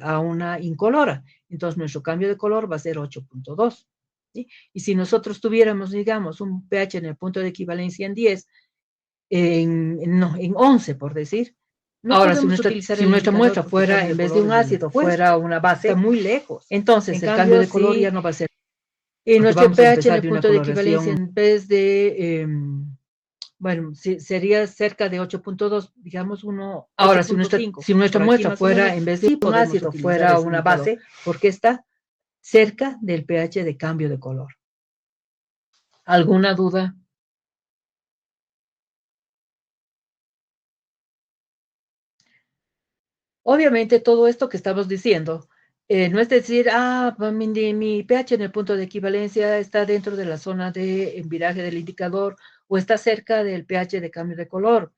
a una incolora. Entonces, nuestro cambio de color va a ser 8.2. ¿Sí? Y si nosotros tuviéramos, digamos, un pH en el punto de equivalencia en 10, en 11, por decir. No ahora, si nuestra muestra fuera, en vez de un ácido, fuera una base, está muy lejos. Entonces, el cambio de color ya no va a ser. Y nuestro pH en el punto de equivalencia, en vez de, bueno, sería cerca de 8.2, digamos uno. Ahora, si nuestra muestra fuera, en vez de un ácido, fuera una base, porque está cerca del pH de cambio de color. ¿Alguna duda? Obviamente todo esto que estamos diciendo no es decir, mi pH en el punto de equivalencia está dentro de la zona de viraje del indicador o está cerca del pH de cambio de color.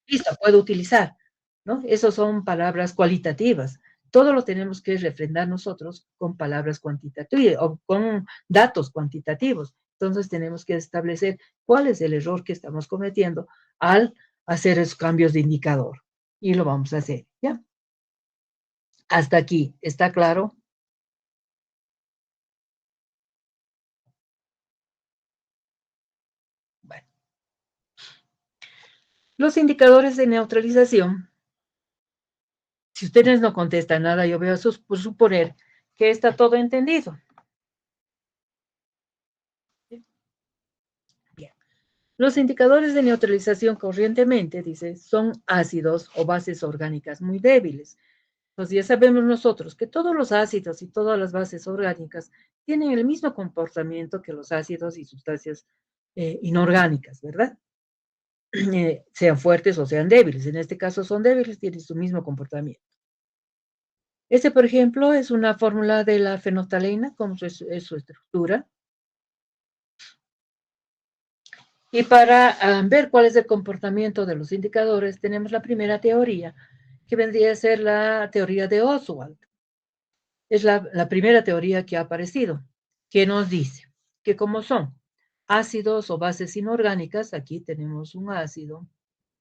Listo, puedo utilizar, ¿no? Esas son palabras cualitativas. Todo lo tenemos que refrendar nosotros con palabras cuantitativas o con datos cuantitativos. Entonces tenemos que establecer cuál es el error que estamos cometiendo al hacer esos cambios de indicador. Y lo vamos a hacer, ¿ya? Hasta aquí, ¿está claro? Bueno. Los indicadores de neutralización. Si ustedes no contestan nada, yo voy a suponer que está todo entendido. Bien. Los indicadores de neutralización corrientemente, dice, son ácidos o bases orgánicas muy débiles. Pues ya sabemos nosotros que todos los ácidos y todas las bases orgánicas tienen el mismo comportamiento que los ácidos y sustancias inorgánicas, ¿verdad? Sean fuertes o sean débiles. En este caso son débiles, tienen su mismo comportamiento. Este, por ejemplo, es una fórmula de la fenolftaleína, como es su estructura. Y para ver cuál es el comportamiento de los indicadores, tenemos la primera teoría, que vendría a ser la teoría de Oswald. Es la primera teoría que ha aparecido, que nos dice que como son ácidos o bases inorgánicas, aquí tenemos un ácido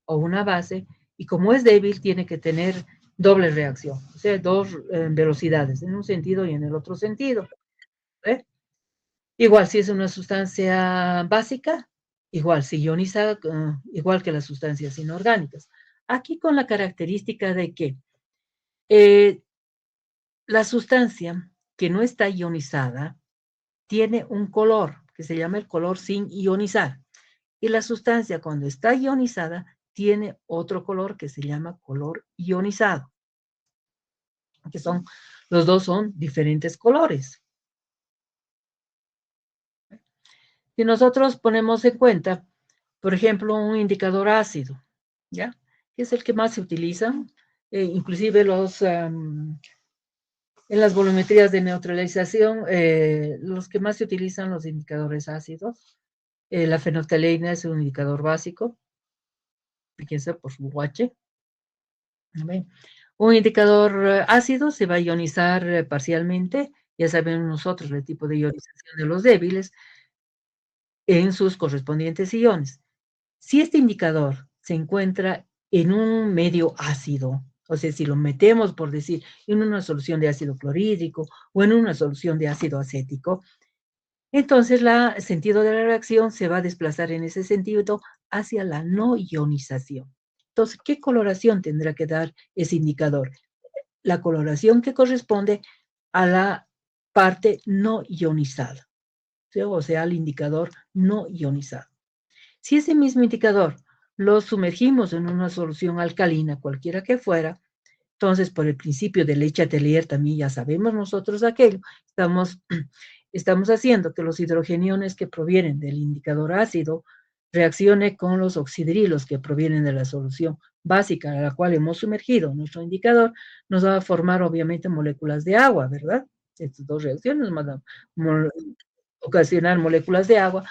o una base, y como es débil, tiene que tener doble reacción, o sea, dos velocidades, en un sentido y en el otro sentido. Igual si es una sustancia básica, igual si ioniza, igual que las sustancias inorgánicas. Aquí con la característica de que la sustancia que no está ionizada tiene un color que se llama el color sin ionizar. Y la sustancia cuando está ionizada tiene otro color que se llama color ionizado. Que los dos son diferentes colores. Si nosotros ponemos en cuenta, por ejemplo, un indicador ácido, ¿ya? Que es el que más se utiliza, inclusive en las volumetrías de neutralización, los que más se utilizan los indicadores ácidos. La fenolftaleína es un indicador básico, fíjense por su UH. Un indicador ácido se va a ionizar parcialmente, ya sabemos nosotros el tipo de ionización de los débiles, en sus correspondientes iones. Si este indicador se encuentra en un medio ácido, o sea, si lo metemos, por decir, en una solución de ácido clorhídrico o en una solución de ácido acético, entonces el sentido de la reacción se va a desplazar en ese sentido hacia la no ionización. Entonces, ¿qué coloración tendrá que dar ese indicador? La coloración que corresponde a la parte no ionizada, ¿sí? O sea, al indicador no ionizado. Si ese mismo indicador lo sumergimos en una solución alcalina, cualquiera que fuera, entonces por el principio de Leche-Atelier también ya sabemos nosotros aquello, estamos haciendo que los hidrogeniones que provienen del indicador ácido reaccione con los oxidrilos que provienen de la solución básica a la cual hemos sumergido nuestro indicador, nos va a formar obviamente moléculas de agua, ¿verdad? Estas dos reacciones van a ocasionar moléculas de agua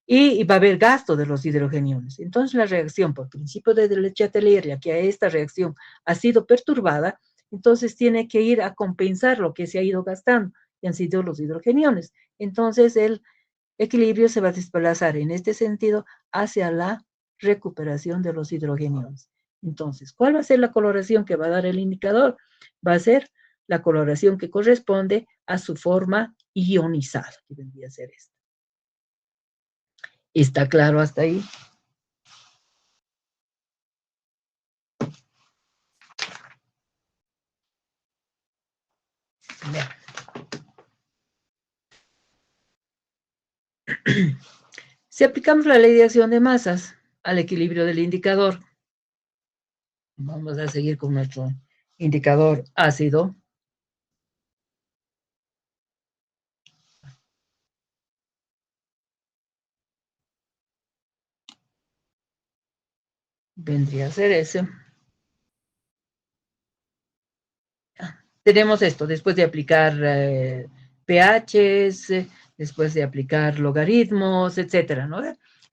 y va a haber gasto de los hidrogeniones. Entonces la reacción por principio de Leche-Atelier, ya que esta reacción ha sido perturbada, entonces tiene que ir a compensar lo que se ha ido gastando, y han sido los hidrogeniones. Entonces el equilibrio se va a desplazar en este sentido hacia la recuperación de los hidrogeniones. Entonces, ¿cuál va a ser la coloración que va a dar el indicador? Va a ser la coloración que corresponde a su forma ionizada, que vendría a ser esta. ¿Está claro hasta ahí? Bien. Si aplicamos la ley de acción de masas al equilibrio del indicador, vamos a seguir con nuestro indicador ácido. Vendría a ser ese. Tenemos esto, después de aplicar pHs, después de aplicar logaritmos, etcétera, ¿no?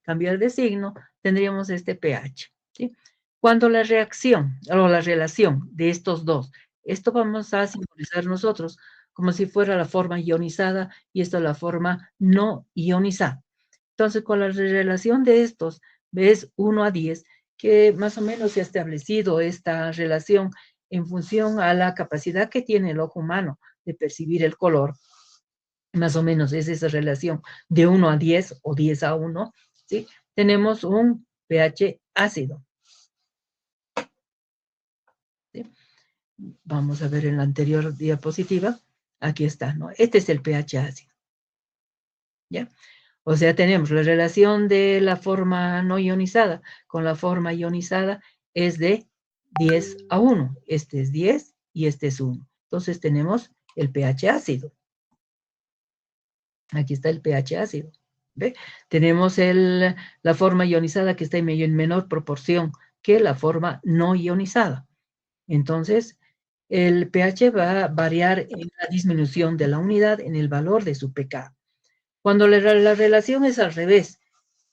Cambiar de signo, tendríamos este pH, ¿sí? Cuando la reacción o la relación de estos dos, esto vamos a simbolizar nosotros como si fuera la forma ionizada y esto la forma no ionizada. Entonces, con la relación de estos, ves 1 a 10, que más o menos se ha establecido esta relación en función a la capacidad que tiene el ojo humano de percibir el color. Más o menos es esa relación de 1 a 10 o 10 a 1, ¿sí? Tenemos un pH ácido. ¿Sí? Vamos a ver en la anterior diapositiva. Aquí está, ¿no? Este es el pH ácido. ¿Ya? O sea, tenemos la relación de la forma no ionizada con la forma ionizada es de 10 a 1. Este es 10 y este es 1. Entonces tenemos el pH ácido. Aquí está el pH ácido. ¿Ve? Tenemos la forma ionizada que está en menor proporción que la forma no ionizada. Entonces, el pH va a variar en la disminución de la unidad en el valor de su pK. Cuando la relación es al revés,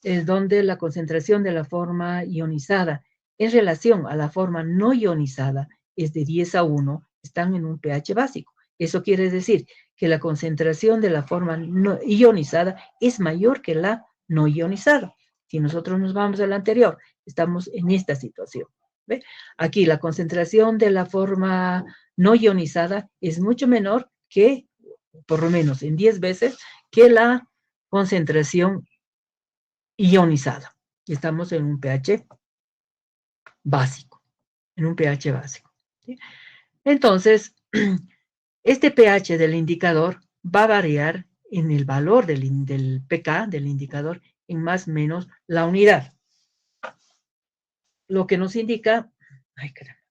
es donde la concentración de la forma ionizada en relación a la forma no ionizada es de 10 a 1, están en un pH básico. Eso quiere decir que la concentración de la forma no ionizada es mayor que la no ionizada. Si nosotros nos vamos al anterior, estamos en esta situación. ¿Ve? Aquí la concentración de la forma no ionizada es mucho menor que, por lo menos en 10 veces, que la concentración ionizada. Estamos en un pH básico, en un pH básico. ¿Sí? Entonces, este pH del indicador va a variar en el valor del pK del indicador en más o menos la unidad. Lo que nos indica, ay caramba,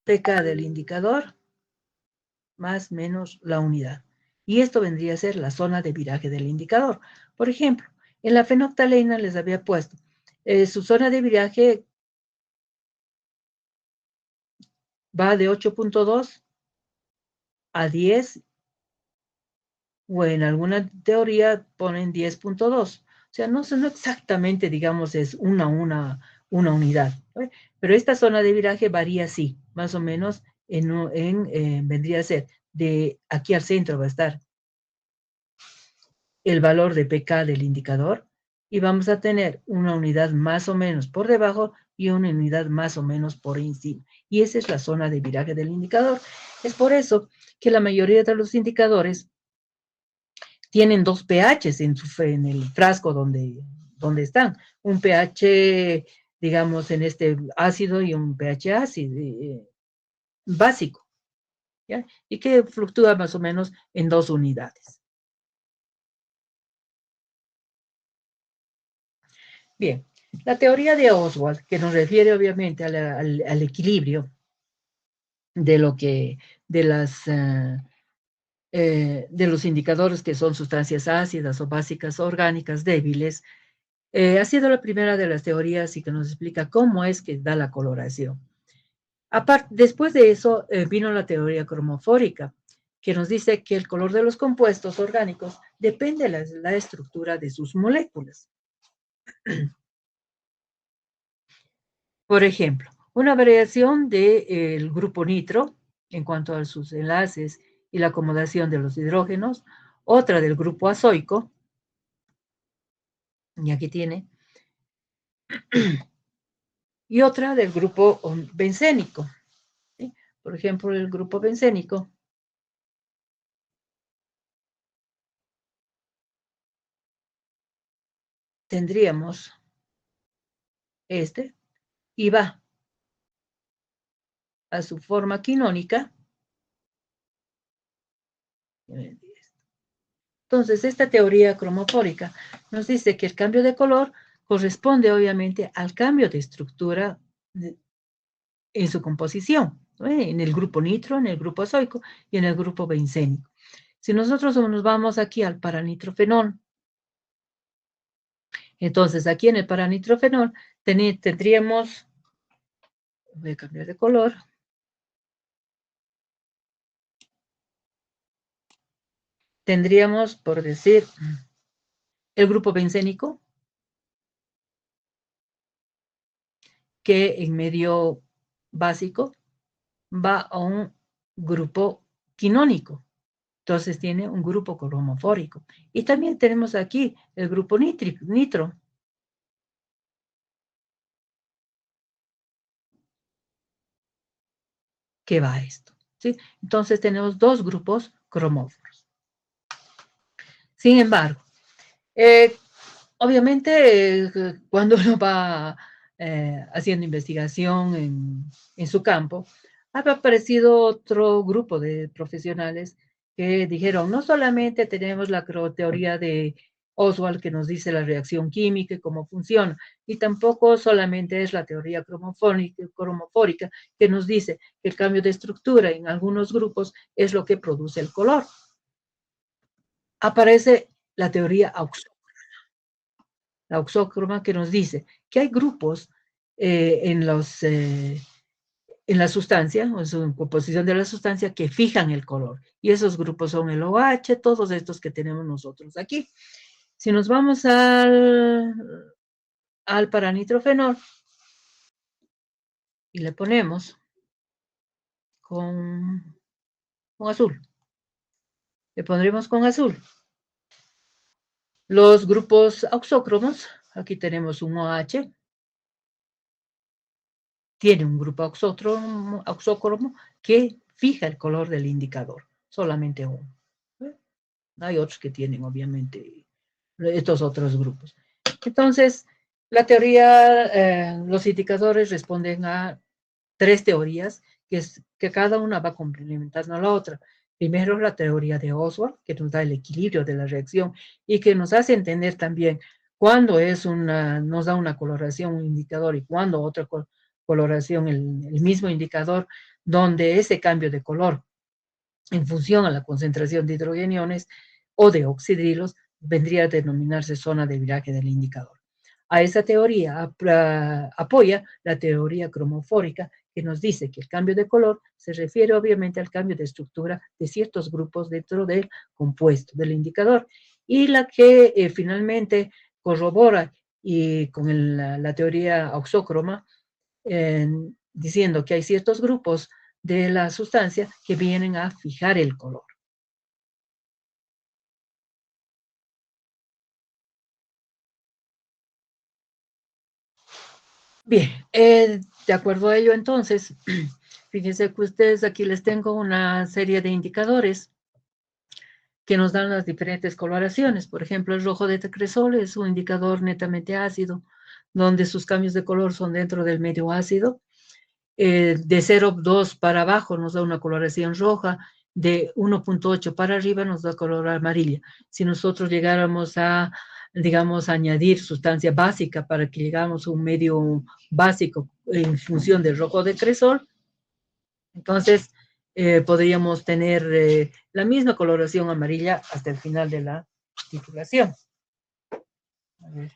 pK del indicador más menos la unidad. Y esto vendría a ser la zona de viraje del indicador. Por ejemplo, en la fenoctalina les había puesto su zona de viraje va de 8.2 a 10, o en alguna teoría ponen 10.2. O sea, no exactamente, digamos, es una unidad. ¿Eh? Pero esta zona de viraje varía así, más o menos vendría a ser de aquí al centro va a estar el valor de pK del indicador y vamos a tener una unidad más o menos por debajo y una unidad más o menos por encima. Y esa es la zona de viraje del indicador. Es por eso que la mayoría de los indicadores tienen dos pHs en el frasco donde están. Un pH, digamos, en este ácido y un pH ácido, básico, ¿ya? Y que fluctúa más o menos en 2 unidades. Bien, la teoría de Oswald, que nos refiere obviamente al equilibrio de lo que, de las, de los indicadores que son sustancias ácidas o básicas orgánicas débiles, ha sido la primera de las teorías y que nos explica cómo es que da la coloración. Después de eso vino la teoría cromofórica, que nos dice que el color de los compuestos orgánicos depende de la estructura de sus moléculas. Por ejemplo, una variación del grupo nitro en cuanto a sus enlaces y la acomodación de los hidrógenos, otra del grupo azoico, y aquí tiene, y otra del grupo bencénico. ¿Sí? Por ejemplo, el grupo bencénico tendríamos este y va a su forma quinónica. Entonces, esta teoría cromofórica nos dice que el cambio de color corresponde obviamente al cambio de estructura en su composición, ¿no? En el grupo nitro, en el grupo azoico y en el grupo bencénico. Si nosotros nos vamos aquí al paranitrofenol, entonces aquí en el paranitrofenol tendríamos, voy a cambiar de color, tendríamos, por decir, el grupo bencénico, que en medio básico va a un grupo quinónico. Entonces tiene un grupo cromofórico. Y también tenemos aquí el grupo nitro, que va a esto. ¿Sí? Entonces tenemos dos grupos cromóforos. Sin embargo, eh, obviamente cuando uno va haciendo investigación en su campo, ha aparecido otro grupo de profesionales que dijeron, no solamente tenemos la teoría de Oswald que nos dice la reacción química y cómo funciona, y tampoco solamente es la teoría cromofórica que nos dice que el cambio de estructura en algunos grupos es lo que produce el color. Aparece la teoría auxócroma que nos dice que hay grupos en la sustancia, o en su composición de la sustancia, que fijan el color. Y esos grupos son el OH, todos estos que tenemos nosotros aquí. Si nos vamos al paranitrofenol y le ponemos con azul, le pondremos con azul los grupos auxócromos. Aquí tenemos un OH, tiene un grupo auxócromo que fija el color del indicador, solamente uno. Hay otros que tienen, obviamente, estos otros grupos. Entonces, la teoría, los indicadores responden a tres teorías que cada una va complementando a la otra. Primero, la teoría de Oswald, que nos da el equilibrio de la reacción y que nos hace entender también cuándo nos da una coloración un indicador y cuándo otra coloración el mismo indicador, donde ese cambio de color en función a la concentración de hidrogeniones o de oxidrilos vendría a denominarse zona de viraje del indicador. A esa teoría apoya la teoría cromofórica que nos dice que el cambio de color se refiere obviamente al cambio de estructura de ciertos grupos dentro del compuesto del indicador y la que finalmente corrobora y con la teoría auxócroma diciendo que hay ciertos grupos de la sustancia que vienen a fijar el color. Bien, de acuerdo a ello entonces, fíjense que ustedes aquí les tengo una serie de indicadores que nos dan las diferentes coloraciones. Por ejemplo, el rojo de cresol es un indicador netamente ácido, donde sus cambios de color son dentro del medio ácido. De 0,2 para abajo nos da una coloración roja, de 1,8 para arriba nos da color amarilla. Si nosotros llegáramos a, digamos, añadir sustancia básica para que llegamos a un medio básico en función del rojo de cresol, entonces podríamos tener la misma coloración amarilla hasta el final de la titulación. A ver.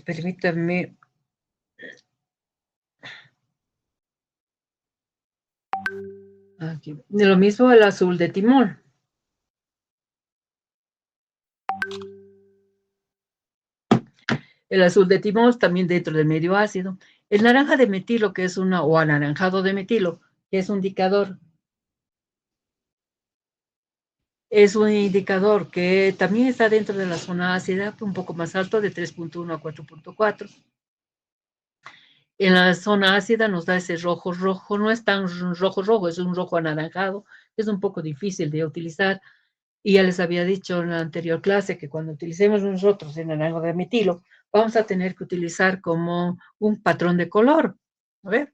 Permítanme. Aquí. Lo mismo el azul de timón. El azul de timón también dentro del medio ácido. El naranja de metilo, que es o anaranjado de metilo, que es un indicador que también está dentro de la zona ácida, un poco más alto, de 3.1 a 4.4. En la zona ácida nos da ese rojo rojo, no es tan rojo rojo, es un rojo anaranjado, es un poco difícil de utilizar. Y ya les había dicho en la anterior clase que cuando utilicemos nosotros el naranjo de metilo, vamos a tener que utilizar como un patrón de color, a ver,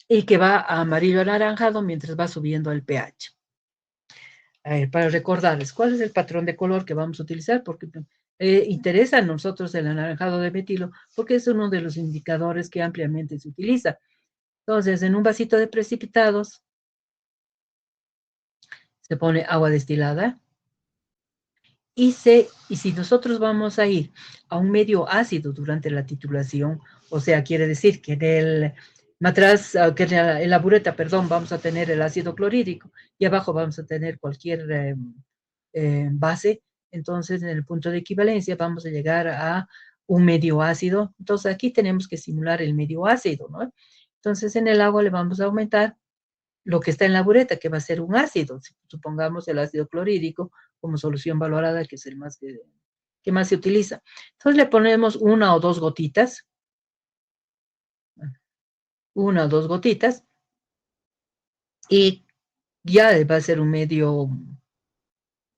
y que va a amarillo anaranjado mientras va subiendo el pH. A ver, para recordarles, ¿cuál es el patrón de color que vamos a utilizar? Porque interesa a nosotros el anaranjado de metilo, porque es uno de los indicadores que ampliamente se utiliza. Entonces, en un vasito de precipitados se pone agua destilada y si nosotros vamos a ir a un medio ácido durante la titulación, o sea, quiere decir que en el matraz, que en la bureta, perdón, vamos a tener el ácido clorhídrico y abajo vamos a tener cualquier base, entonces en el punto de equivalencia vamos a llegar a un medio ácido. Entonces aquí tenemos que simular el medio ácido, ¿no? Entonces en el agua le vamos a aumentar lo que está en la bureta, que va a ser un ácido, supongamos el ácido clorhídrico como solución valorada, que es el más que más se utiliza. Entonces le ponemos una o dos gotitas, y ya va a ser un medio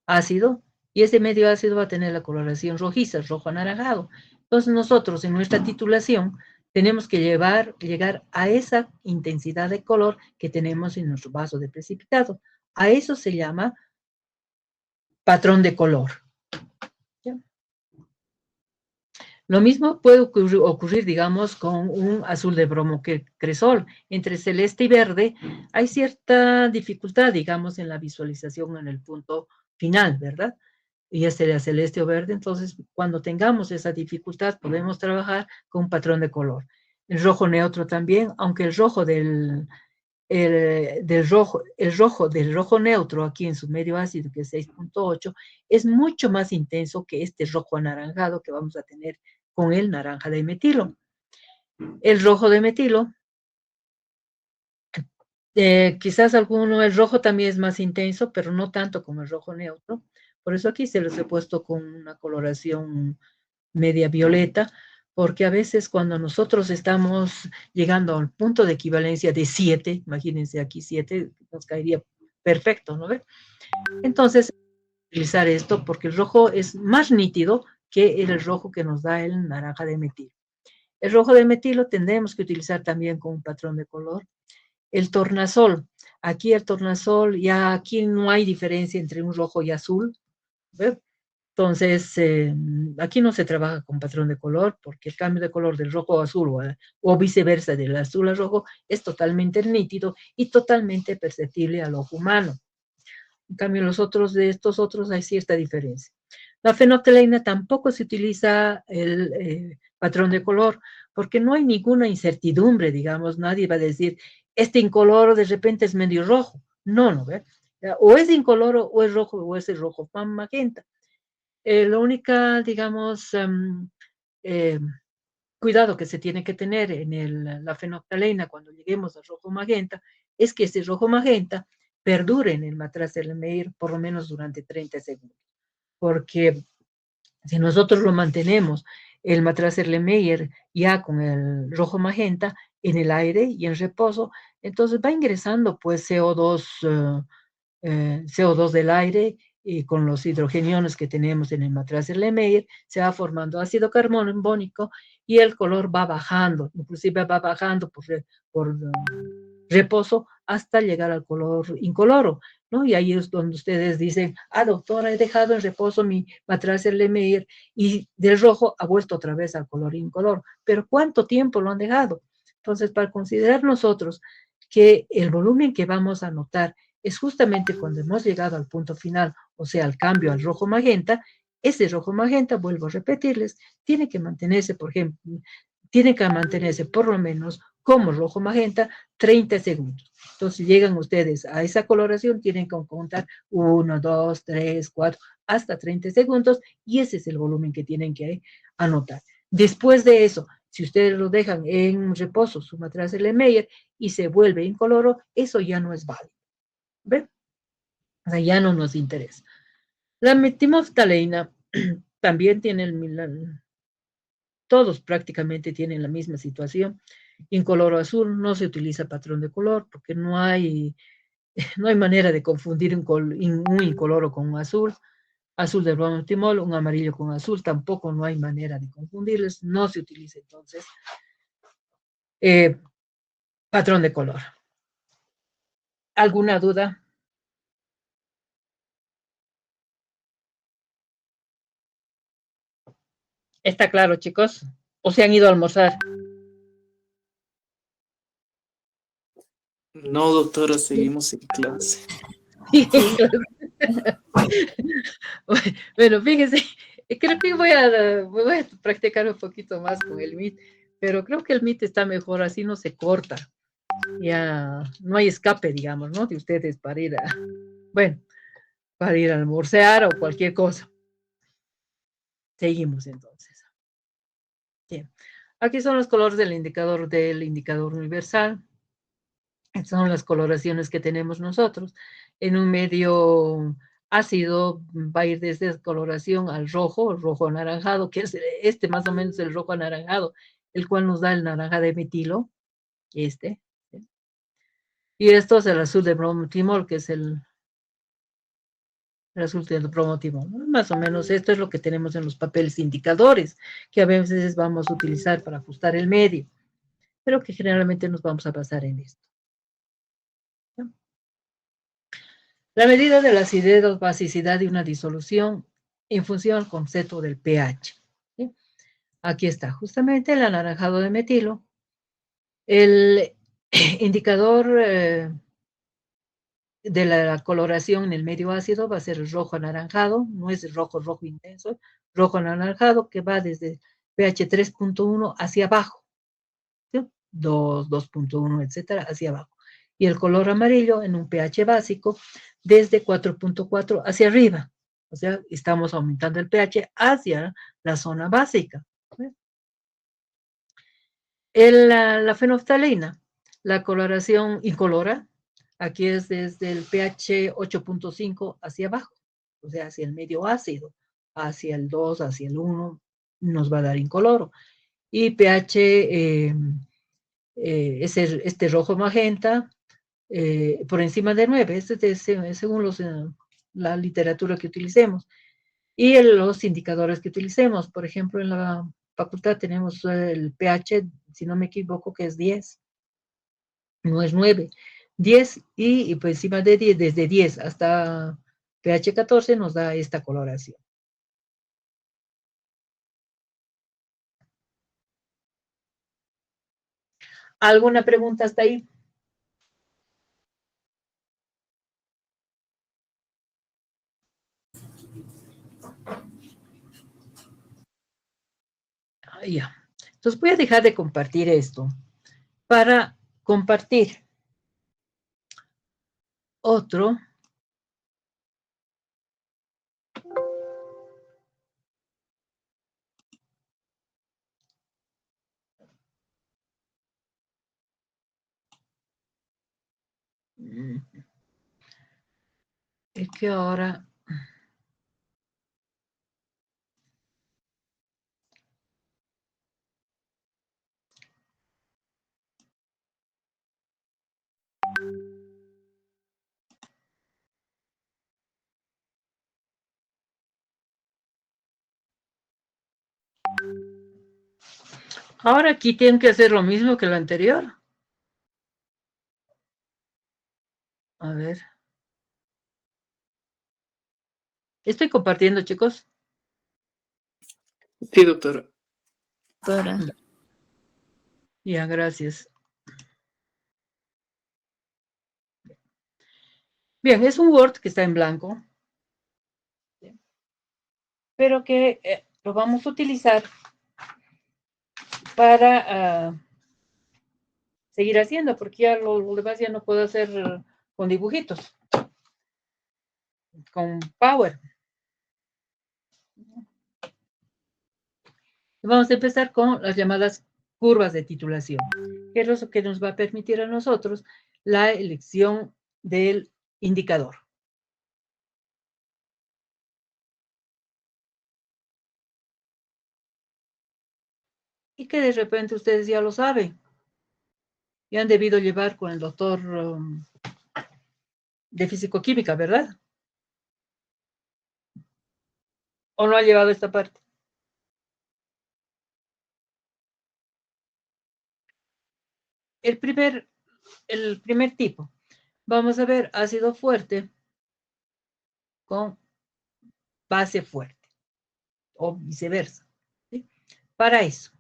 ácido, y ese medio ácido va a tener la coloración rojiza, rojo anaranjado. Entonces nosotros en nuestra titulación tenemos que llegar a esa intensidad de color que tenemos en nuestro vaso de precipitado. A eso se llama patrón de color. ¿Ya? Lo mismo puede ocurrir, digamos, con un azul de bromo cresol. Entre celeste y verde hay cierta dificultad, digamos, en la visualización en el punto final, ¿verdad? Y ya sería celeste o verde. Entonces, cuando tengamos esa dificultad, podemos trabajar con un patrón de color. El rojo neutro también, aunque el rojo del rojo neutro aquí en su medio ácido, que es 6.8, es mucho más intenso que este rojo anaranjado que vamos a tener con el naranja de metilo. El rojo de metilo, quizás el rojo también es más intenso, pero no tanto como el rojo neutro. Por eso aquí se los he puesto con una coloración media violeta, porque a veces cuando nosotros estamos llegando al punto de equivalencia de 7, imagínense aquí 7, nos caería perfecto, ¿no ve? Entonces, utilizar esto porque el rojo es más nítido que el rojo que nos da el naranja de metilo. El rojo de metilo tendremos que utilizar también con un patrón de color. El tornasol, aquí el tornasol, ya aquí no hay diferencia entre un rojo y azul, ¿ve? Entonces, aquí no se trabaja con patrón de color porque el cambio de color del rojo a azul o viceversa, del azul al rojo, es totalmente nítido y totalmente perceptible al ojo humano. En cambio, de estos otros hay cierta diferencia. La fenolftaleína tampoco se utiliza el patrón de color porque no hay ninguna incertidumbre, digamos, nadie va a decir, este incoloro de repente es medio rojo. No, ¿no ve? O es incoloro o es rojo o es el rojo magenta. La única, digamos, eh, cuidado que se tiene que tener en la fenolftaleína cuando lleguemos al rojo magenta es que ese rojo magenta perdure en el matraz Erlenmeyer por lo menos durante 30 segundos. Porque si nosotros lo mantenemos, el matraz Erlenmeyer ya con el rojo magenta en el aire y en reposo, entonces va ingresando pues CO2 del aire y con los hidrogeniones que tenemos en el matraz Erlenmeyer, se va formando ácido carbónico y el color va bajando, inclusive va bajando por reposo hasta llegar al color incoloro, ¿no? Y ahí es donde ustedes dicen, doctora, he dejado en reposo mi matraz Erlenmeyer y del rojo ha vuelto otra vez al color incoloro. ¿Pero cuánto tiempo lo han dejado? Entonces, para considerar nosotros que el volumen que vamos a notar es justamente cuando hemos llegado al punto final, o sea, al cambio al rojo magenta, ese rojo magenta, vuelvo a repetirles, tiene que mantenerse, por ejemplo, tiene que mantenerse por lo menos como rojo magenta 30 segundos. Entonces, si llegan ustedes a esa coloración, tienen que contar 1, 2, 3, 4, hasta 30 segundos, y ese es el volumen que tienen que anotar. Después de eso, Si ustedes lo dejan en reposo, su matraz Erlenmeyer, y se vuelve incoloro, eso ya no es válido. ¿Ven? O sea, ya no nos interesa. La metimoftalina también tiene todos prácticamente tienen la misma situación. Incoloro azul no se utiliza patrón de color porque no hay manera de confundir un incoloro con un azul. Azul de bromotimol, un amarillo con azul, tampoco no hay manera de confundirles, no se utiliza entonces patrón de color. ¿Alguna duda? ¿Está claro, chicos? ¿O se han ido a almorzar? No, doctora, seguimos en clase. Sí. Bueno, fíjense, creo que voy a practicar un poquito más con el MIT, pero creo que el MIT está mejor, así no se corta. Ya no hay escape, digamos, ¿no? De ustedes para ir para ir a almorzar o cualquier cosa. Seguimos entonces. Bien. Aquí son los colores del indicador universal. Estas son las coloraciones que tenemos nosotros. En un medio ácido va a ir desde coloración al rojo anaranjado, que es más o menos el rojo anaranjado, el cual nos da el naranja de metilo, ¿sí? Y esto es el azul de bromotimol, que es el azul de bromotimol. Más o menos esto es lo que tenemos en los papeles indicadores, que a veces vamos a utilizar para ajustar el medio, pero que generalmente nos vamos a basar en esto. La medida de la acidez o basicidad de una disolución en función al concepto del pH. ¿Sí? Aquí está, justamente el anaranjado de metilo. El indicador de la coloración en el medio ácido va a ser el rojo anaranjado, no es el rojo intenso, rojo anaranjado que va desde pH 3.1 hacia abajo, ¿sí? 2, 2.1, etcétera, hacia abajo. Y el color amarillo en un pH básico desde 4.4 hacia arriba. O sea, estamos aumentando el pH hacia la zona básica. La fenoftalina, la coloración incolora, aquí es desde el pH 8.5 hacia abajo, o sea, hacia el medio ácido, hacia el 2, hacia el 1, nos va a dar incoloro. Y pH es este rojo magenta, por encima de 9, según la literatura que utilicemos. Y los indicadores que utilicemos, por ejemplo, en la facultad tenemos el pH, si no me equivoco, que es 10, no es 9, 10 y por encima de 10, desde 10 hasta pH 14 nos da esta coloración. ¿Alguna pregunta hasta ahí? Ya. Entonces voy a dejar de compartir esto para compartir otro. Es que ahora aquí tienen que hacer lo mismo que lo anterior. A ver. Estoy compartiendo, chicos. Sí, doctora. Doctora. Ya, gracias. Bien, es un Word que está en blanco, pero que lo vamos a utilizar para seguir haciendo, porque ya lo demás ya no puedo hacer con dibujitos, con Power. Vamos a empezar con las llamadas curvas de titulación, que es lo que nos va a permitir a nosotros la elección del indicador. Y que de repente ustedes ya lo saben. Ya han debido llevar con el doctor de fisicoquímica, ¿verdad? ¿O no ha llevado esta parte? El primer tipo. Vamos a ver ácido fuerte con base fuerte o viceversa. ¿Sí? Para eso,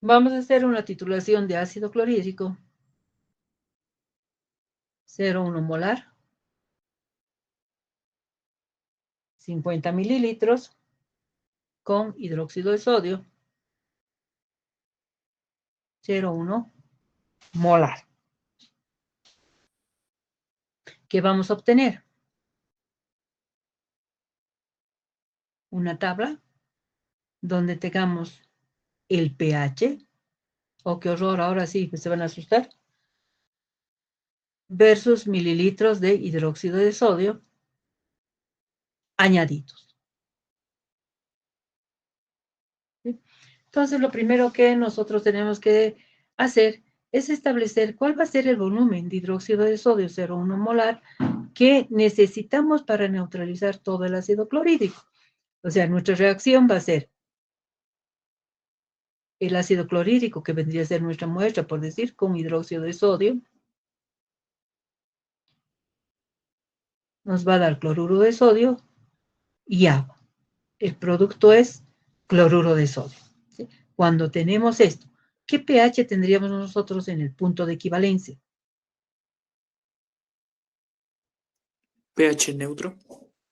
vamos a hacer una titulación de ácido clorhídrico 0,1 molar, 50 mililitros con hidróxido de sodio 0,1 molar. ¿Qué vamos a obtener? Una tabla donde tengamos el pH, oh, qué horror, ahora sí, se van a asustar, versus mililitros de hidróxido de sodio añadidos. ¿Sí? Entonces, lo primero que nosotros tenemos que hacer es establecer cuál va a ser el volumen de hidróxido de sodio 0,1 molar que necesitamos para neutralizar todo el ácido clorhídrico. O sea, nuestra reacción va a ser el ácido clorhídrico, que vendría a ser nuestra muestra, por decir, con hidróxido de sodio, nos va a dar cloruro de sodio y agua. El producto es cloruro de sodio. ¿Sí? Cuando tenemos esto, ¿qué pH tendríamos nosotros en el punto de equivalencia? pH neutro.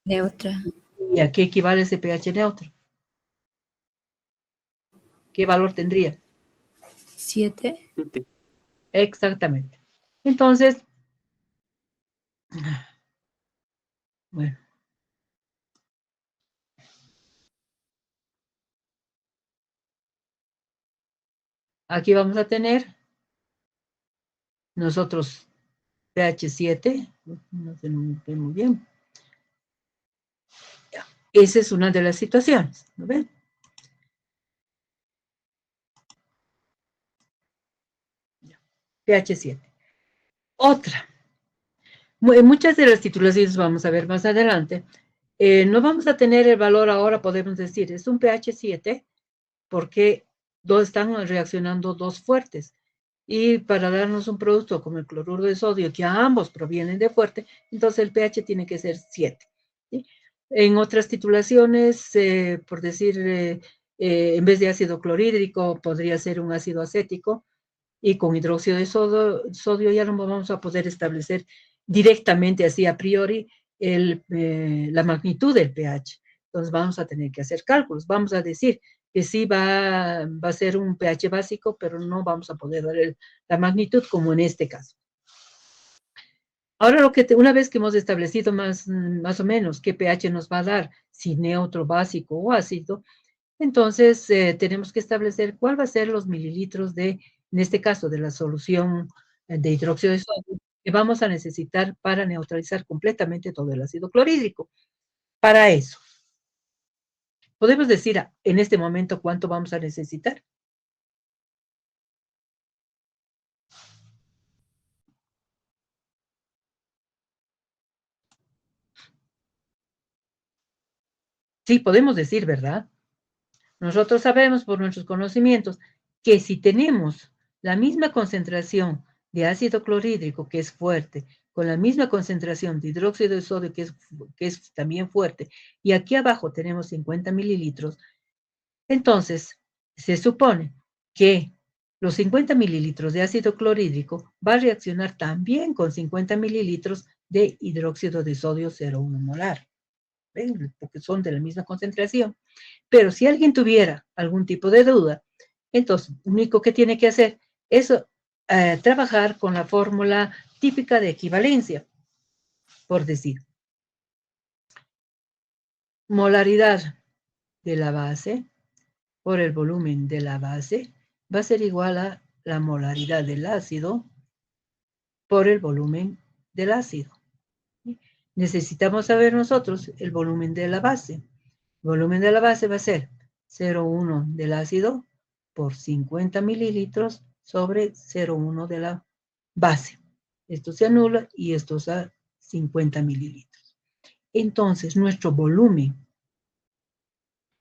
Neutra. ¿Y a qué equivale ese pH neutro? ¿Qué valor tendría? 7. 7. Exactamente. Entonces, bueno, aquí vamos a tener nosotros pH 7, no se nos ve muy bien. Esa es una de las situaciones, ¿no ven? pH 7. Otra. Muchas de las titulaciones vamos a ver más adelante. No vamos a tener el valor ahora, podemos decir, es un pH 7 porque están reaccionando dos fuertes. Y para darnos un producto como el cloruro de sodio, que ambos provienen de fuerte, entonces el pH tiene que ser 7. ¿Sí? En otras titulaciones, por decir, en vez de ácido clorhídrico, podría ser un ácido acético, y con hidróxido de sodio ya no vamos a poder establecer directamente, así a priori, la magnitud del pH. Entonces vamos a tener que hacer cálculos. Vamos a decir que sí va a ser un pH básico, pero no vamos a poder dar la magnitud como en este caso. Ahora, una vez que hemos establecido más o menos qué pH nos va a dar, si neutro, básico o ácido, entonces tenemos que establecer cuál va a ser los mililitros en este caso, de la solución de hidróxido de sodio que vamos a necesitar para neutralizar completamente todo el ácido clorhídrico. Para eso, ¿podemos decir en este momento cuánto vamos a necesitar? Sí, podemos decir, ¿verdad? Nosotros sabemos por nuestros conocimientos que si tenemos la misma concentración de ácido clorhídrico, que es fuerte, con la misma concentración de hidróxido de sodio, que es también fuerte, y aquí abajo tenemos 50 mililitros, entonces se supone que los 50 mililitros de ácido clorhídrico va a reaccionar también con 50 mililitros de hidróxido de sodio 0,1 molar. ¿Ven? Porque son de la misma concentración. Pero si alguien tuviera algún tipo de duda, entonces lo único que tiene que hacer es trabajar con la fórmula típica de equivalencia, por decir. molaridad de la base por el volumen de la base va a ser igual a la molaridad del ácido por el volumen del ácido. Necesitamos saber nosotros el volumen de la base. El volumen de la base va a ser 0,1 del ácido por 50 mililitros sobre 0,1 de la base. Esto se anula y esto es a 50 mililitros. Entonces, nuestro volumen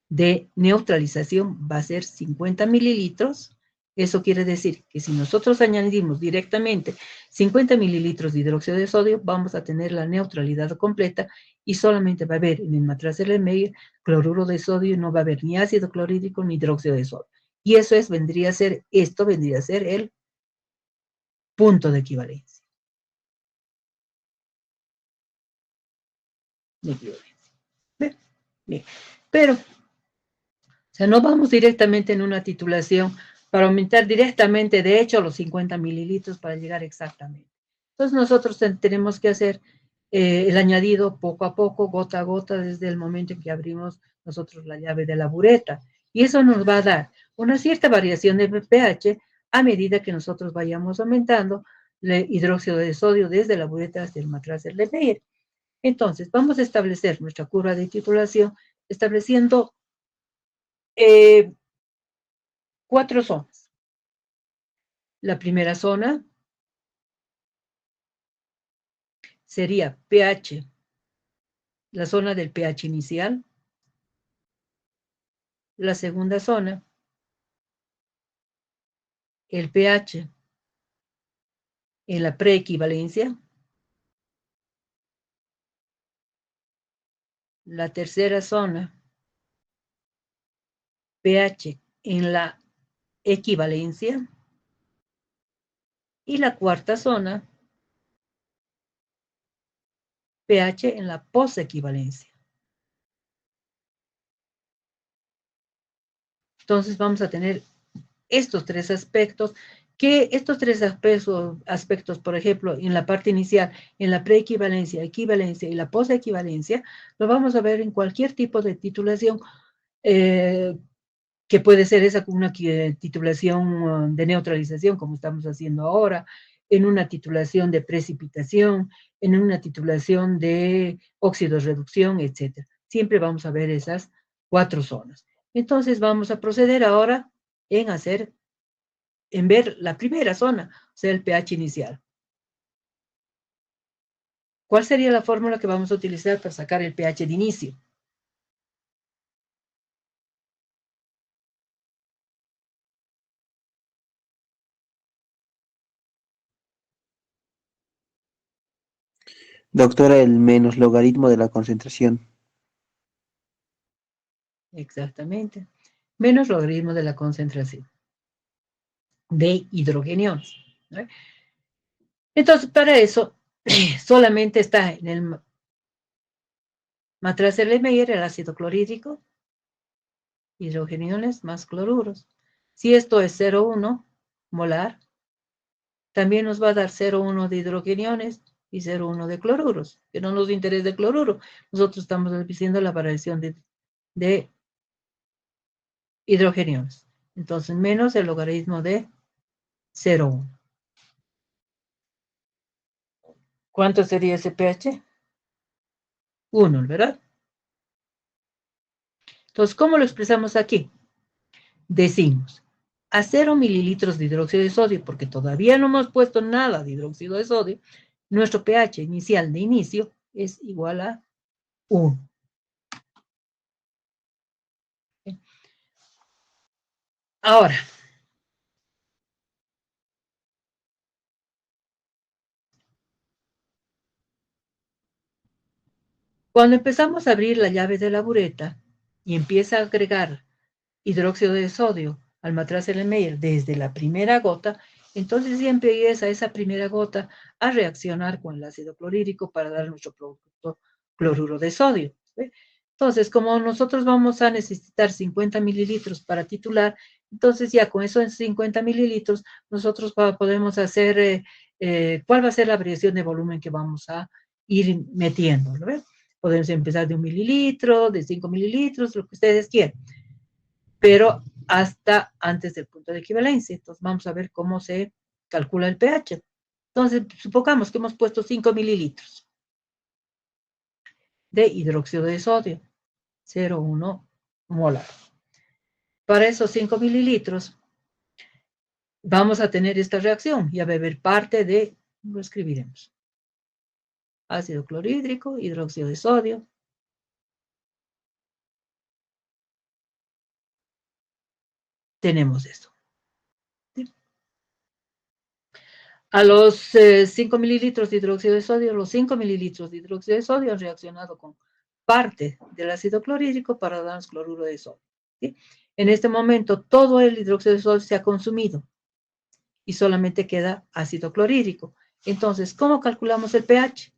de neutralización va a ser 50 mililitros. Eso quiere decir que si nosotros añadimos directamente 50 mililitros de hidróxido de sodio, vamos a tener la neutralidad completa y solamente va a haber en el matraz Erlenmeyer cloruro de sodio y no va a haber ni ácido clorhídrico ni hidróxido de sodio. Y eso es, vendría a ser el punto de equivalencia. Bien. Pero, o sea, no vamos directamente en una titulación para aumentar directamente, de hecho, los 50 mililitros para llegar exactamente. Entonces, nosotros tenemos que hacer el añadido poco a poco, gota a gota, desde el momento en que abrimos nosotros la llave de la bureta. Y eso nos va a dar una cierta variación de pH a medida que nosotros vayamos aumentando el hidróxido de sodio desde la bureta hasta el matraz Erlenmeyer. Entonces, vamos a establecer nuestra curva de titulación estableciendo 4 zonas. La primera zona sería pH, la zona del pH inicial. La segunda zona, el pH en la preequivalencia. La tercera zona, pH en la equivalencia. Y la cuarta zona, pH en la posequivalencia. Entonces vamos a tener estos 3 aspectos, que estos 3 aspectos, por ejemplo, en la parte inicial, en la preequivalencia, equivalencia y la posequivalencia, lo vamos a ver en cualquier tipo de titulación, que puede ser esa una titulación de neutralización, como estamos haciendo ahora, en una titulación de precipitación, en una titulación de óxido-reducción, etc. Siempre vamos a ver esas 4 zonas. Entonces vamos a proceder ahora en ver la primera zona, o sea, el pH inicial. ¿Cuál sería la fórmula que vamos a utilizar para sacar el pH de inicio? Doctora, el menos logaritmo de la concentración. Exactamente. Menos logaritmo de la concentración de hidrogeniones, ¿no? Entonces, para eso, solamente está en el matraz Erlenmeyer el ácido clorhídrico, hidrogeniones más cloruros. Si esto es 0,1 molar, también nos va a dar 0,1 de hidrogeniones y 0,1 de cloruros, que no nos interesa de cloruro. Nosotros estamos diciendo la variación de hidrogeniones. Entonces, menos el logaritmo de 0,1. ¿Cuánto sería ese pH? 1, ¿verdad? Entonces, ¿cómo lo expresamos aquí? Decimos, a 0 mililitros de hidróxido de sodio, porque todavía no hemos puesto nada de hidróxido de sodio, nuestro pH inicial de inicio es igual a 1. Ahora, cuando empezamos a abrir la llave de la bureta y empieza a agregar hidróxido de sodio al matraz Erlenmeyer desde la primera gota, entonces ya empieza esa primera gota a reaccionar con el ácido clorhídrico para dar nuestro producto cloruro de sodio. ¿Sí? Entonces, como nosotros vamos a necesitar 50 mililitros para titular, entonces ya con esos 50 mililitros nosotros podemos hacer cuál va a ser la variación de volumen que vamos a ir metiendo, ¿no? Podemos empezar de 1 mililitro, de 5 mililitros, lo que ustedes quieran. Pero hasta antes del punto de equivalencia. Entonces vamos a ver cómo se calcula el pH. Entonces, supongamos que hemos puesto 5 mililitros de hidróxido de sodio, 0,1 molar. Para esos 5 mililitros vamos a tener esta reacción y a beber parte de, lo escribiremos, ácido clorhídrico, hidróxido de sodio. Tenemos esto. ¿Sí? A los 5 mililitros de hidróxido de sodio, los 5 mililitros de hidróxido de sodio han reaccionado con parte del ácido clorhídrico para darnos cloruro de sodio. ¿Sí? En este momento todo el hidróxido de sodio se ha consumido y solamente queda ácido clorhídrico. Entonces, ¿cómo calculamos el pH?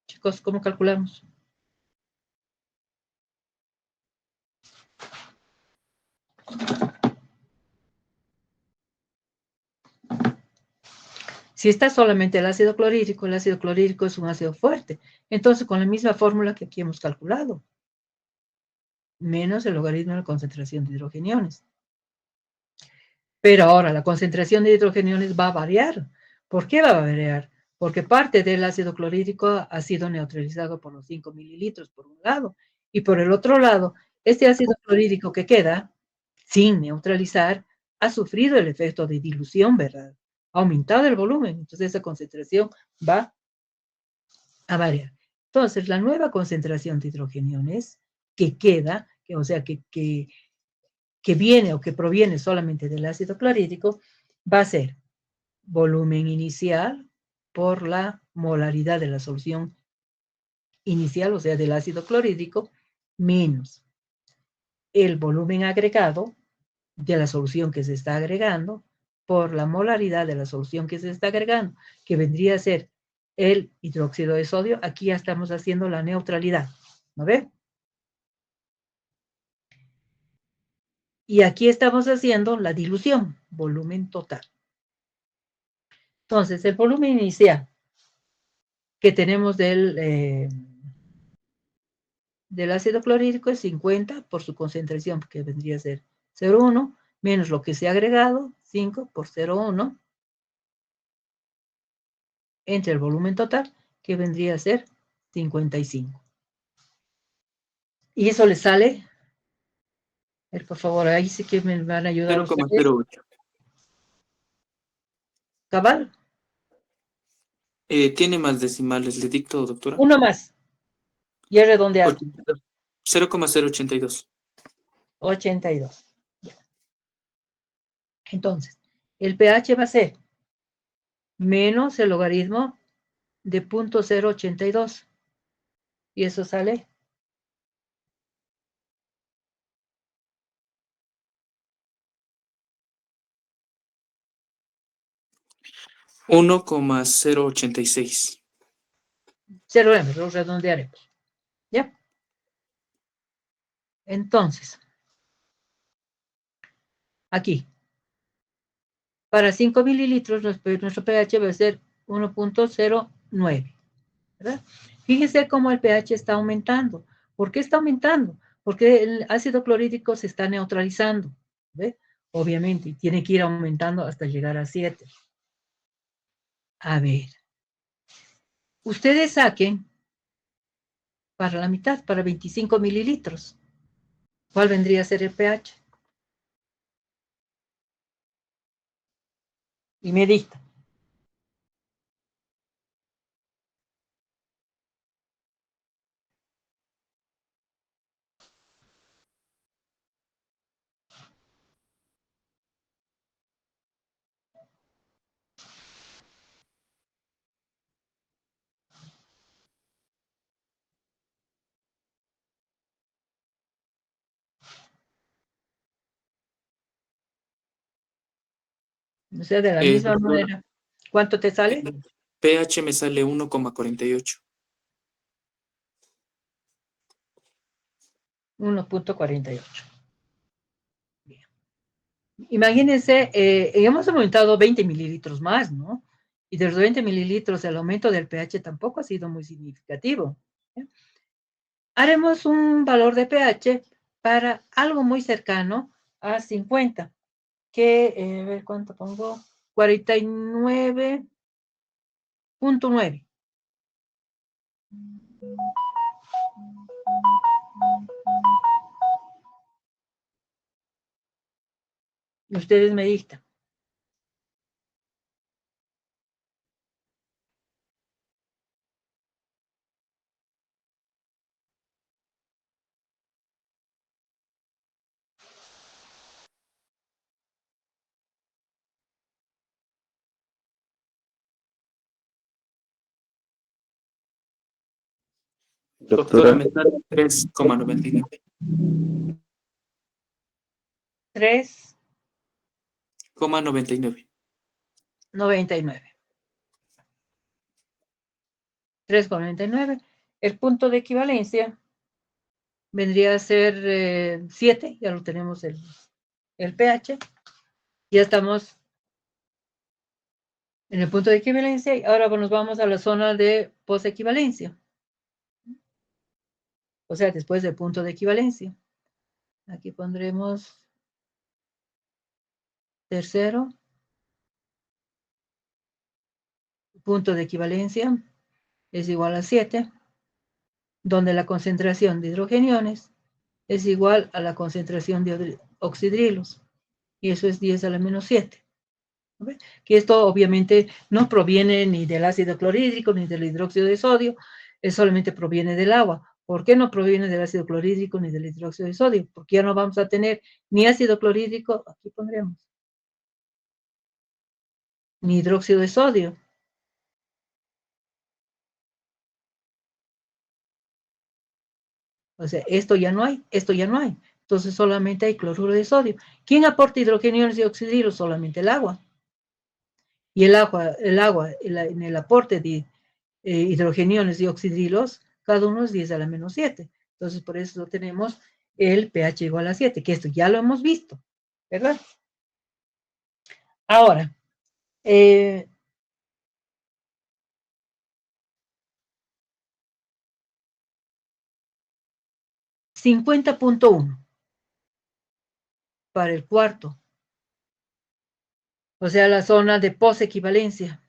Chicos, ¿cómo calculamos? Si está solamente el ácido clorhídrico es un ácido fuerte. Entonces, con la misma fórmula que aquí hemos calculado, menos el logaritmo de la concentración de hidrogeniones. Pero ahora, la concentración de hidrogeniones va a variar. ¿Por qué va a variar? Porque parte del ácido clorhídrico ha sido neutralizado por los 5 mililitros por un lado. Y por el otro lado, este ácido clorhídrico que queda, sin neutralizar, ha sufrido el efecto de dilución, ¿verdad? Ha aumentado el volumen. Entonces, esa concentración va a variar. Entonces, la nueva concentración de hidrogeniones que queda, o sea, que viene o que proviene solamente del ácido clorhídrico, va a ser volumen inicial por la molaridad de la solución inicial, o sea, del ácido clorhídrico, menos el volumen agregado de la solución que se está agregando por la molaridad de la solución que se está agregando, que vendría a ser el hidróxido de sodio. Aquí ya estamos haciendo la neutralidad, ¿no ve? Y aquí estamos haciendo la dilución, volumen total. Entonces, el volumen inicial que tenemos del ácido clorhídrico es 50 por su concentración, que vendría a ser 0,1, menos lo que se ha agregado, 5 por 0,1, entre el volumen total, que vendría a ser 55. Y eso le sale, a ver, por favor, ahí sí que me van a ayudar ustedes. 0,08. ¿Cabal? Tiene más decimales, le dicto, doctora. Uno más. Y es redondeado. 0,082. 82. Entonces, el pH va a ser menos el logaritmo de 0.082. Y eso sale 1,086. 0, lo redondearemos. ¿Ya? Entonces, aquí, para 5 mililitros, nuestro pH va a ser 1.09. ¿Verdad? Fíjense cómo el pH está aumentando. ¿Por qué está aumentando? Porque el ácido clorhídrico se está neutralizando. ¿Ve? Obviamente, tiene que ir aumentando hasta llegar a 7. A ver. Ustedes saquen para la mitad, para 25 mililitros. ¿Cuál vendría a ser el pH? Y me dicta. O sea, de la misma Doctora, manera. ¿Cuánto te sale? pH me sale 1,48. 1.48. Imagínense, hemos aumentado 20 mililitros más, ¿no? Y de los 20 mililitros, el aumento del pH tampoco ha sido muy significativo. ¿Sí? Haremos un valor de pH para algo muy cercano a 50, que, a ver cuánto pongo, 49.9. Ustedes me dictan. Doctora, Doctora, me sale 3,99. 3,99. 99. 3,99. El punto de equivalencia vendría a ser 7, ya lo tenemos el pH. Ya estamos en el punto de equivalencia y ahora nos vamos a la zona de posequivalencia. O sea, después del punto de equivalencia. Aquí pondremos tercero. Punto de equivalencia es igual a 7, donde la concentración de hidrogeniones es igual a la concentración de oxidrilos. Y eso es 10 a la menos 7. ¿Okay? Que esto obviamente no proviene ni del ácido clorhídrico ni del hidróxido de sodio, solamente proviene del agua. ¿Por qué no proviene del ácido clorhídrico ni del hidróxido de sodio? Porque ya no vamos a tener ni ácido clorhídrico, aquí pondremos, ni hidróxido de sodio. O sea, esto ya no hay, esto ya no hay. Entonces solamente hay cloruro de sodio. ¿Quién aporta hidrogeniones y oxidrilos? Solamente el agua. Y el agua en el aporte de hidrogeniones y oxidrilos, cada uno es 10 a la menos 7. Entonces, por eso tenemos el pH igual a 7, que esto ya lo hemos visto, ¿verdad? Ahora, 50.1 para el cuarto. O sea, la zona de posequivalencia.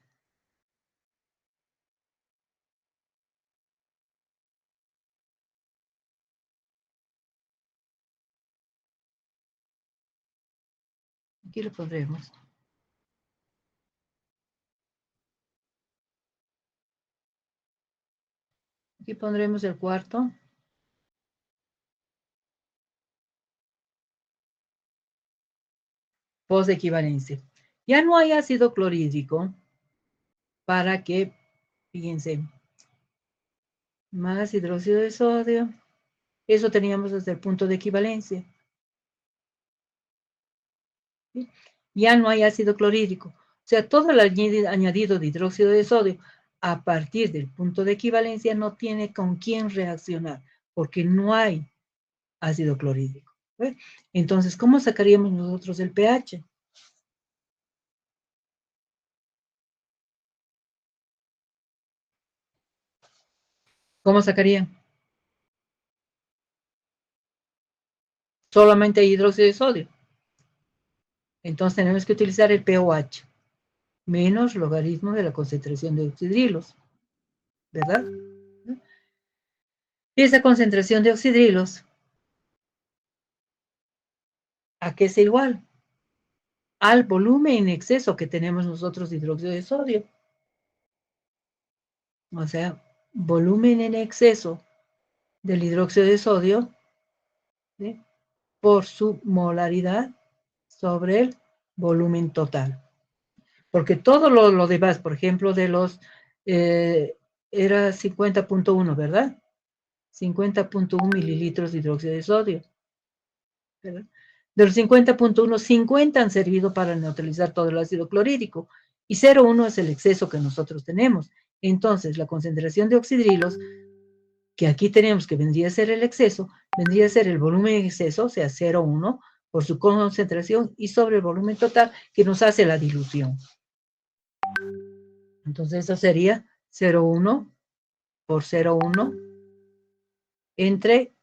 Aquí lo pondremos. Aquí pondremos el cuarto. Posequivalencia. Ya no hay ácido clorhídrico para que, fíjense, más hidróxido de sodio. Eso teníamos desde el punto de equivalencia. ¿Sí? Ya no hay ácido clorhídrico. O sea, todo el añadido de hidróxido de sodio a partir del punto de equivalencia no tiene con quién reaccionar, porque no hay ácido clorhídrico. ¿Ve? Entonces, ¿cómo sacaríamos nosotros el pH? ¿Cómo sacarían? Solamente hay hidróxido de sodio. Entonces tenemos que utilizar el pOH menos logaritmo de la concentración de oxidrilos, ¿verdad? Y esa concentración de oxidrilos, ¿a qué es igual? Al volumen en exceso que tenemos nosotros de hidróxido de sodio. O sea, volumen en exceso del hidróxido de sodio, ¿sí? Por su molaridad sobre el volumen total. Porque todo lo demás, por ejemplo, de los, era 50.1, ¿verdad? 50.1 mililitros de hidróxido de sodio, ¿verdad? De los 50.1, 50 han servido para neutralizar todo el ácido clorhídrico y 0,1 es el exceso que nosotros tenemos. Entonces, la concentración de oxidrilos, que aquí tenemos que vendría a ser el exceso, vendría a ser el volumen en exceso, o sea, 0,1 por su concentración y sobre el volumen total que nos hace la dilución. Entonces eso sería 0,1 por 0,1 entre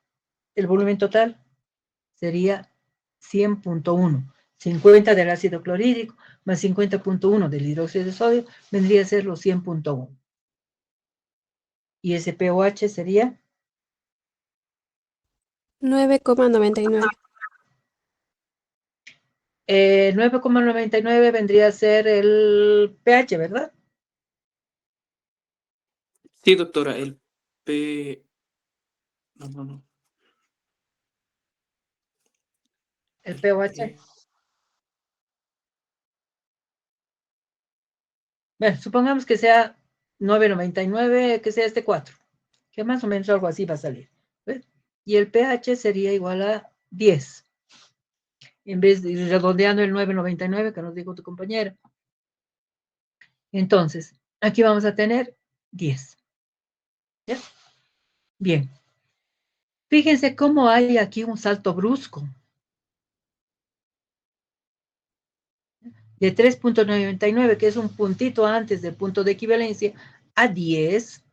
el volumen total sería 100.1. 50 del ácido clorhídrico más 50.1 del hidróxido de sodio vendría a ser los 100.1. Y ese pOH sería 9,99. 9,99 vendría a ser el pH, ¿verdad? Sí, doctora, el P... No. El pOH. Bueno, supongamos que sea 9,99, que sea este 4, que más o menos algo así va a salir. ¿Ves? Y el pH sería igual a 10. En vez de ir redondeando el 9,99 que nos dijo tu compañera. Entonces, aquí vamos a tener 10. ¿Ya? Bien. Fíjense cómo hay aquí un salto brusco. De 3,99, que es un puntito antes del punto de equivalencia, a 10,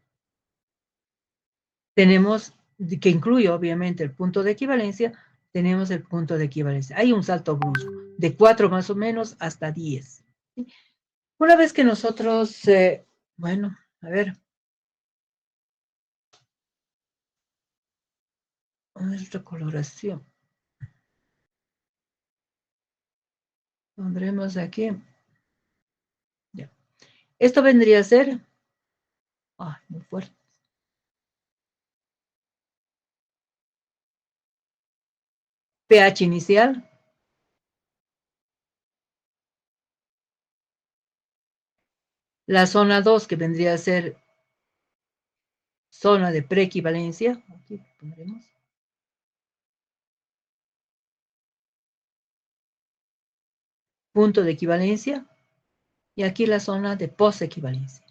tenemos, que incluye obviamente el punto de equivalencia, tenemos el punto de equivalencia. Hay un salto brusco, de 4 más o menos hasta 10. ¿Sí? Una vez que nosotros, bueno, a ver, nuestra coloración. Pondremos aquí. Ya. Esto vendría a ser, muy fuerte. pH inicial. La zona 2, que vendría a ser zona de preequivalencia. Aquí pondremos. Punto de equivalencia. Y aquí la zona de posequivalencia.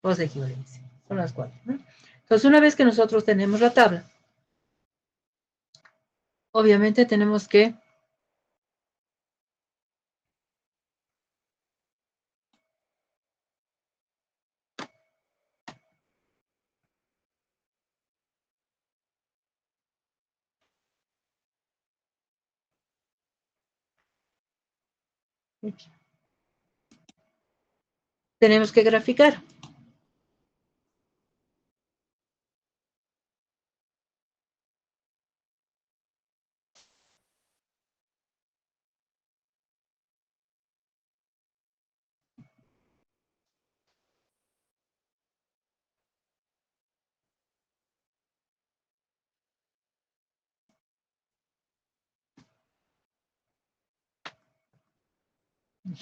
Posequivalencia. Son las 4, ¿no? Entonces, una vez que nosotros tenemos la tabla, obviamente tenemos que graficar.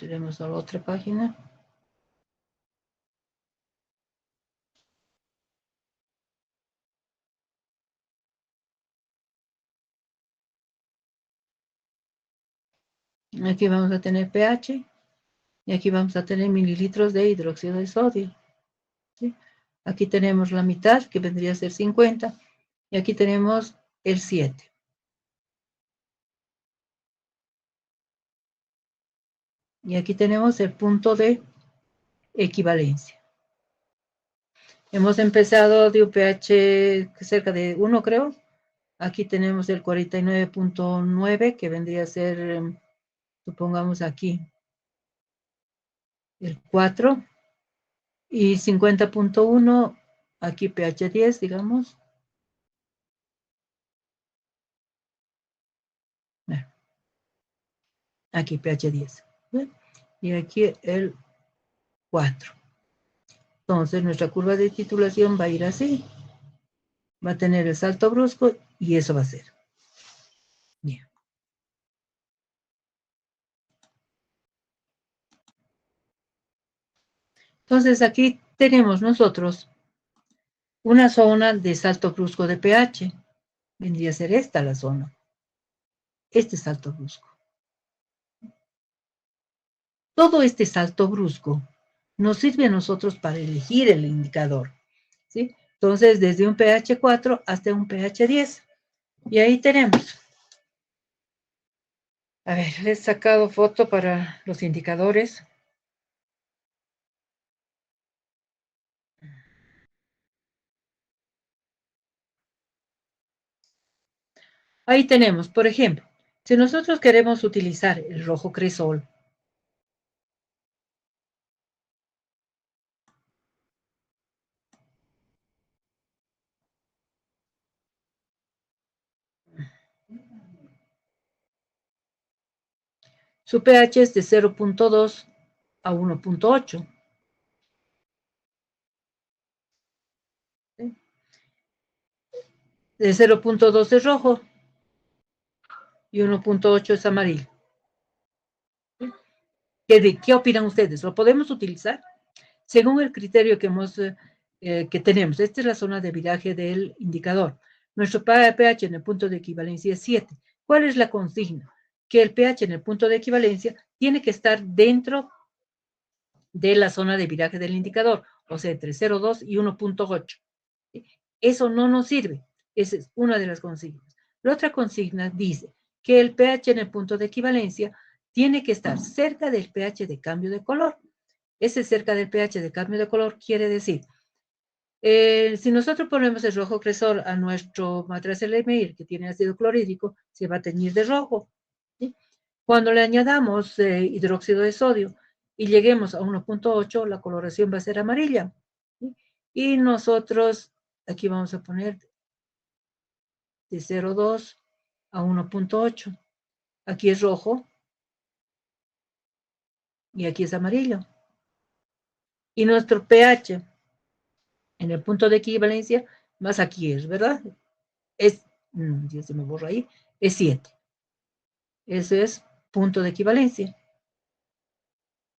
Iremos a la otra página. Aquí vamos a tener pH y aquí vamos a tener mililitros de hidróxido de sodio. ¿Sí? Aquí tenemos la mitad, que vendría a ser 50, y aquí tenemos el 7. Y aquí tenemos el punto de equivalencia. Hemos empezado de un pH cerca de 1, creo. Aquí tenemos el 49.9, que vendría a ser, supongamos aquí, el 4. Y 50.1, aquí pH 10, digamos. Aquí pH 10. ¿Ven? Y aquí el 4. Entonces nuestra curva de titulación va a ir así. Va a tener el salto brusco y eso va a ser. Bien. Entonces aquí tenemos nosotros una zona de salto brusco de pH. Vendría a ser esta la zona. Este salto brusco. Todo este salto brusco nos sirve a nosotros para elegir el indicador. ¿Sí? Entonces, desde un pH 4 hasta un pH 10. Y ahí tenemos. A ver, les he sacado foto para los indicadores. Ahí tenemos, por ejemplo, si nosotros queremos utilizar el rojo cresol, su pH es de 0.2 a 1.8. De 0.2 es rojo y 1.8 es amarillo. ¿Qué opinan ustedes? ¿Lo podemos utilizar? Según el criterio que tenemos, esta es la zona de viraje del indicador. Nuestro pH en el punto de equivalencia es 7. ¿Cuál es la consigna? Que el pH en el punto de equivalencia tiene que estar dentro de la zona de viraje del indicador, o sea, entre 0.2 y 1.8. Eso no nos sirve. Esa es una de las consignas. La otra consigna dice que el pH en el punto de equivalencia tiene que estar cerca del pH de cambio de color. Ese cerca del pH de cambio de color quiere decir, si nosotros ponemos el rojo cresol a nuestro matraz LMIR que tiene ácido clorhídrico, se va a teñir de rojo. ¿Sí? Cuando le añadamos hidróxido de sodio y lleguemos a 1.8, la coloración va a ser amarilla. ¿Sí? Y nosotros, aquí vamos a poner de 0.2 a 1.8. Aquí es rojo y aquí es amarillo. Y nuestro pH en el punto de equivalencia, más aquí es, ¿verdad? Ya se me borra ahí, es 7. Ese es punto de equivalencia.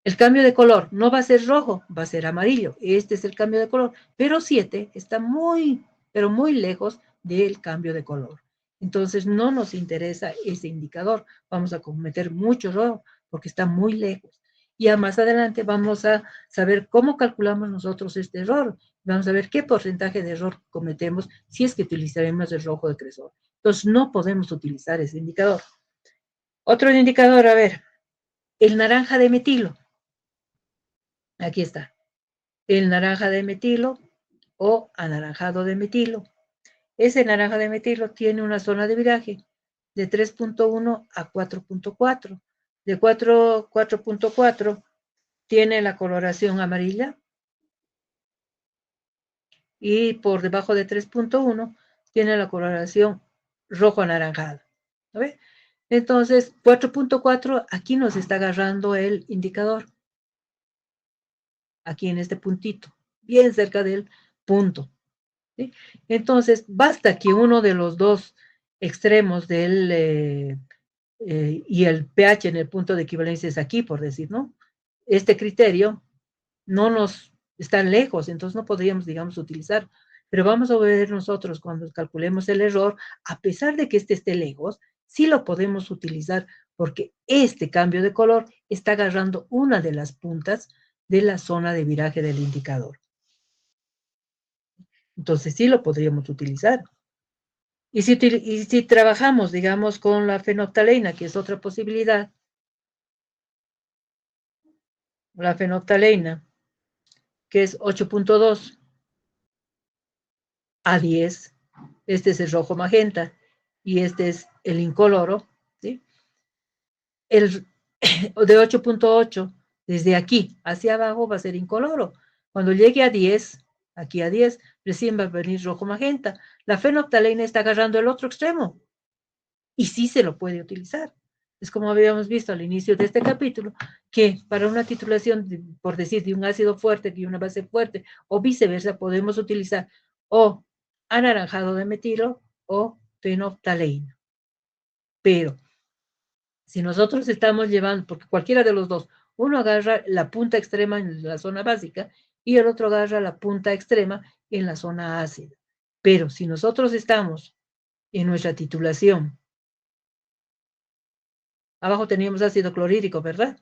El cambio de color no va a ser rojo, va a ser amarillo. Este es el cambio de color, pero 7 está muy, pero muy lejos del cambio de color. Entonces no nos interesa ese indicador. Vamos a cometer mucho error porque está muy lejos. Y ya más adelante vamos a saber cómo calculamos nosotros este error. Vamos a ver qué porcentaje de error cometemos si es que utilizaremos el rojo de cresol. Entonces no podemos utilizar ese indicador. Otro indicador, a ver, el naranja de metilo. Aquí está. El naranja de metilo o anaranjado de metilo. Ese naranja de metilo tiene una zona de viraje de 3.1 a 4.4. De 4.4 tiene la coloración amarilla y por debajo de 3.1 tiene la coloración rojo anaranjada. ¿Ve? Entonces, 4.4 aquí nos está agarrando el indicador. Aquí en este puntito, bien cerca del punto. ¿Sí? Entonces, basta que uno de los dos extremos y el pH en el punto de equivalencia es aquí, por decir, ¿no? Este criterio no nos está lejos, entonces no podríamos, digamos, utilizar. Pero vamos a ver nosotros cuando calculemos el error, a pesar de que este esté lejos, sí lo podemos utilizar porque este cambio de color está agarrando una de las puntas de la zona de viraje del indicador. Entonces sí lo podríamos utilizar. Y si trabajamos, digamos, con la fenolftaleína, que es otra posibilidad, la fenolftaleína, que es 8.2 a 10, este es el rojo magenta y este es el incoloro, ¿sí? El de 8.8, desde aquí hacia abajo va a ser incoloro. Cuando llegue a 10, aquí a 10, recién va a venir rojo magenta. La fenolftaleína está agarrando el otro extremo y sí se lo puede utilizar. Es como habíamos visto al inicio de este capítulo, que para una titulación, por decir, de un ácido fuerte y una base fuerte, o viceversa, podemos utilizar o anaranjado de metilo o fenolftaleína. Pero si nosotros estamos llevando, porque cualquiera de los dos, uno agarra la punta extrema en la zona básica y el otro agarra la punta extrema en la zona ácida. Pero si nosotros estamos en nuestra titulación, abajo teníamos ácido clorhídrico, ¿verdad?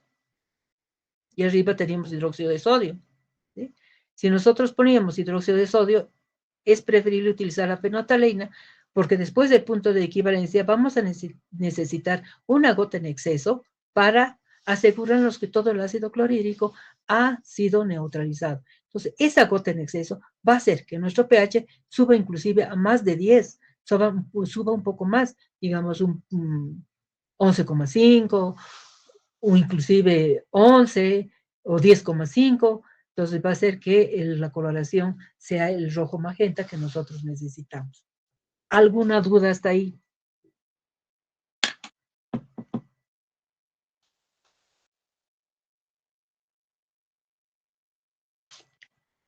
Y arriba teníamos hidróxido de sodio. ¿Sí? Si nosotros poníamos hidróxido de sodio, es preferible utilizar la fenolftaleína porque después del punto de equivalencia vamos a necesitar una gota en exceso para asegurarnos que todo el ácido clorhídrico ha sido neutralizado. Entonces, esa gota en exceso va a hacer que nuestro pH suba inclusive a más de 10, suba un poco más, digamos un 11,5 o inclusive 11 o 10,5. Entonces va a hacer que la coloración sea el rojo magenta que nosotros necesitamos. ¿Alguna duda hasta ahí?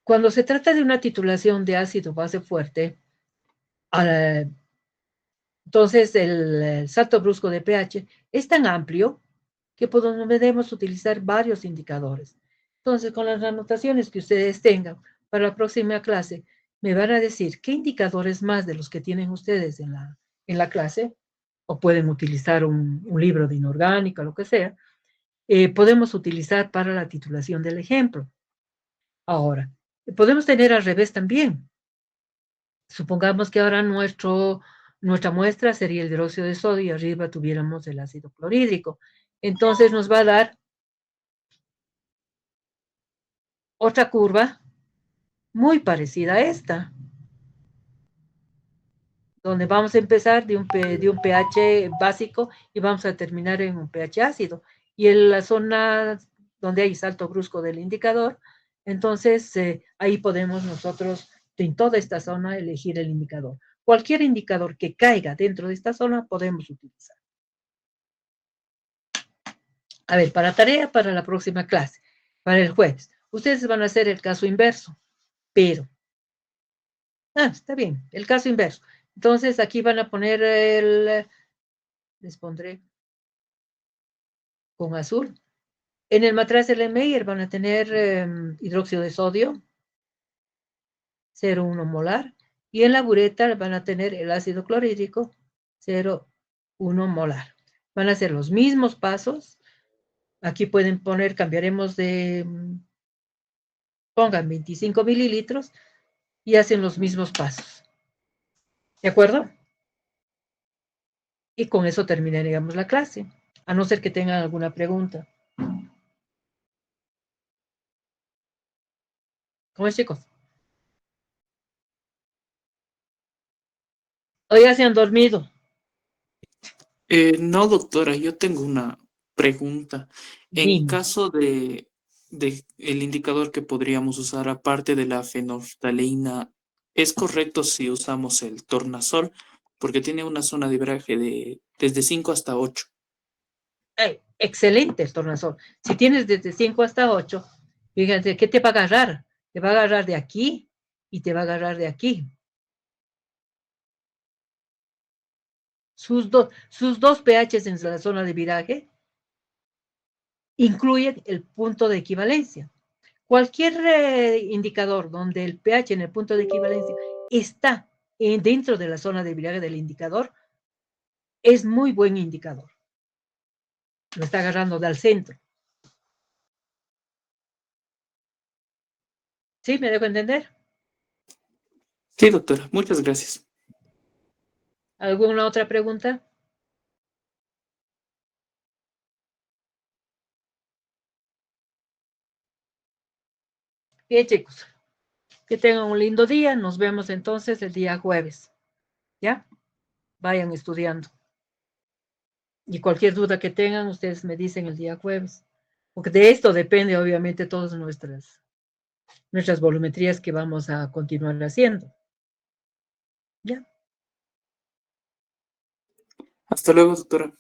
Cuando se trata de una titulación de ácido base fuerte, entonces el salto brusco de pH es tan amplio que podemos utilizar varios indicadores. Entonces, con las anotaciones que ustedes tengan para la próxima clase, me van a decir qué indicadores más de los que tienen ustedes en la clase, o pueden utilizar un libro de inorgánica, lo que sea, podemos utilizar para la titulación del ejemplo. Ahora, podemos tener al revés también. Supongamos que ahora nuestra muestra sería el dióxido de sodio y arriba tuviéramos el ácido clorhídrico. Entonces nos va a dar otra curva muy parecida a esta, donde vamos a empezar de un pH básico y vamos a terminar en un pH ácido. Y en la zona donde hay salto brusco del indicador, entonces ahí podemos nosotros, en toda esta zona, elegir el indicador. Cualquier indicador que caiga dentro de esta zona podemos utilizar. A ver, para tarea para la próxima clase, para el jueves, ustedes van a hacer el caso inverso, pero, está bien, el caso inverso. Entonces aquí van a poner les pondré con azul. En el matraz de Meyer van a tener hidróxido de sodio, 0,1 molar, y en la bureta van a tener el ácido clorhídrico, 0,1 molar. Van a ser los mismos pasos. Aquí pueden poner, cambiaremos pongan 25 mililitros y hacen los mismos pasos. ¿De acuerdo? Y con eso terminaríamos la clase, a no ser que tengan alguna pregunta. ¿Cómo es, chicos? ¿O ya se han dormido? No, doctora, yo tengo una pregunta. En Dime. caso de el indicador que podríamos usar aparte de la fenolftaleína, ¿es correcto si usamos el tornasol? Porque tiene una zona de viraje de desde 5 hasta 8. Excelente el tornasol. Si tienes desde 5 hasta 8, fíjate, ¿qué te va a agarrar? Te va a agarrar de aquí y te va a agarrar de aquí. Sus dos pHs en la zona de viraje incluyen el punto de equivalencia. Cualquier indicador donde el pH en el punto de equivalencia está dentro de la zona de viraje del indicador es muy buen indicador. Lo está agarrando del centro. ¿Sí? ¿Me dejo entender? Sí, doctora, muchas gracias. ¿Alguna otra pregunta? Bien, chicos. Que tengan un lindo día. Nos vemos entonces el día jueves. ¿Ya? Vayan estudiando. Y cualquier duda que tengan, ustedes me dicen el día jueves. Porque de esto depende, obviamente, todas nuestras volumetrías que vamos a continuar haciendo. ¿Ya? Hasta luego, doctora.